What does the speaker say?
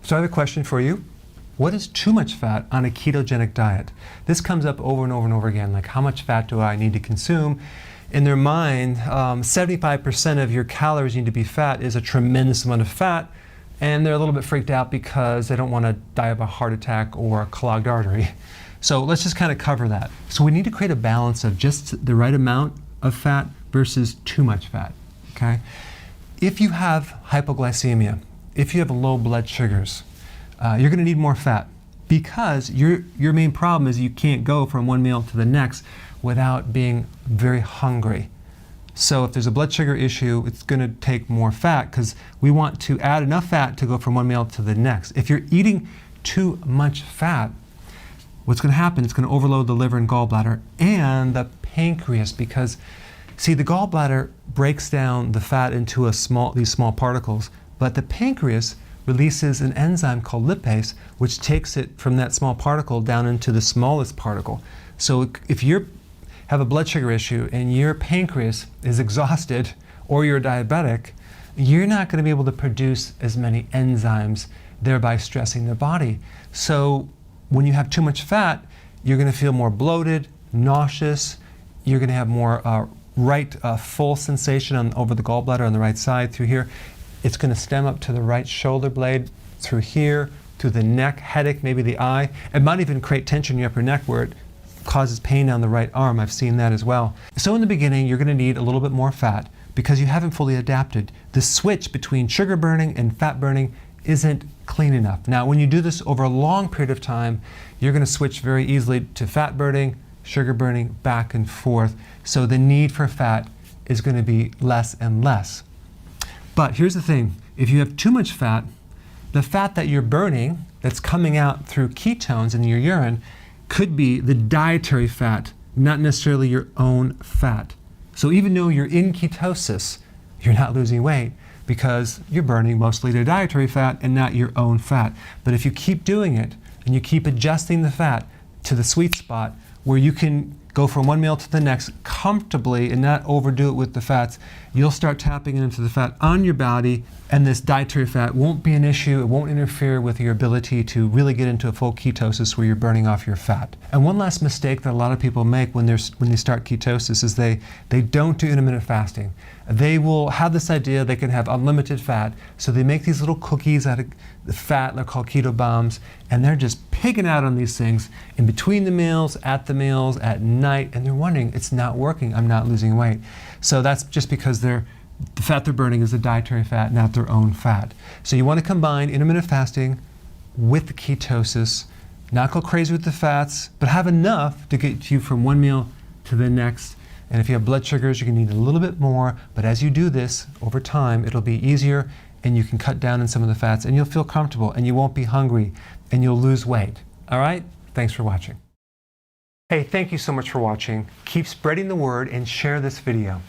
So I have a question for you. What is too much fat on a ketogenic diet? This comes up over and over and over again, like how much fat do I need to consume? In their mind, 75% of your calories need to be fat is a tremendous amount of fat, and they're a little bit freaked out because they don't want to die of a heart attack or a clogged artery. So let's just kind of cover that. So we need to create a balance of just the right amount of fat versus too much fat, okay? If you have hypoglycemia, if you have low blood sugars, you're going to need more fat because your main problem is you can't go from one meal to the next without being very hungry. So if there's a blood sugar issue, it's going to take more fat because we want to add enough fat to go from one meal to the next. If you're eating too much fat, what's going to happen, it's going to overload the liver and gallbladder and the pancreas because, see, the gallbladder breaks down the fat into these small particles, but the pancreas releases an enzyme called lipase, which takes it from that small particle down into the smallest particle. So if you have a blood sugar issue and your pancreas is exhausted or you're diabetic, you're not going to be able to produce as many enzymes, thereby stressing the body. So when you have too much fat, you're going to feel more bloated, nauseous, you're going to have more full sensation over the gallbladder on the right side through here. It's going to stem up to the right shoulder blade, through here, through the neck, headache, maybe the eye. It might even create tension in your upper neck where it causes pain down the right arm. I've seen that as well. So in the beginning, you're going to need a little bit more fat because you haven't fully adapted. The switch between sugar burning and fat burning isn't clean enough. Now, when you do this over a long period of time, you're going to switch very easily to fat burning, sugar burning, back and forth. So the need for fat is going to be less and less. But here's the thing, if you have too much fat, the fat that you're burning that's coming out through ketones in your urine could be the dietary fat, not necessarily your own fat. So even though you're in ketosis, you're not losing weight because you're burning mostly the dietary fat and not your own fat. But if you keep doing it and you keep adjusting the fat to the sweet spot where you can go from one meal to the next comfortably and not overdo it with the fats, you'll start tapping into the fat on your body, and this dietary fat won't be an issue. It won't interfere with your ability to really get into a full ketosis where you're burning off your fat. And one last mistake that a lot of people make when they start ketosis is they don't do intermittent fasting. They will have this idea they can have unlimited fat, so they make these little cookies out of the fat, they're called keto bombs, and they're just pigging out on these things in between the meals, at night, and they're wondering, it's not working, I'm not losing weight. So that's just because the fat they're burning is the dietary fat, not their own fat. So you want to combine intermittent fasting with the ketosis, not go crazy with the fats, but have enough to get you from one meal to the next. And if you have blood sugars, you can eat a little bit more, but as you do this over time, it'll be easier and you can cut down on some of the fats and you'll feel comfortable and you won't be hungry and you'll lose weight. All right? Thanks for watching. Hey, thank you so much for watching. Keep spreading the word and share this video.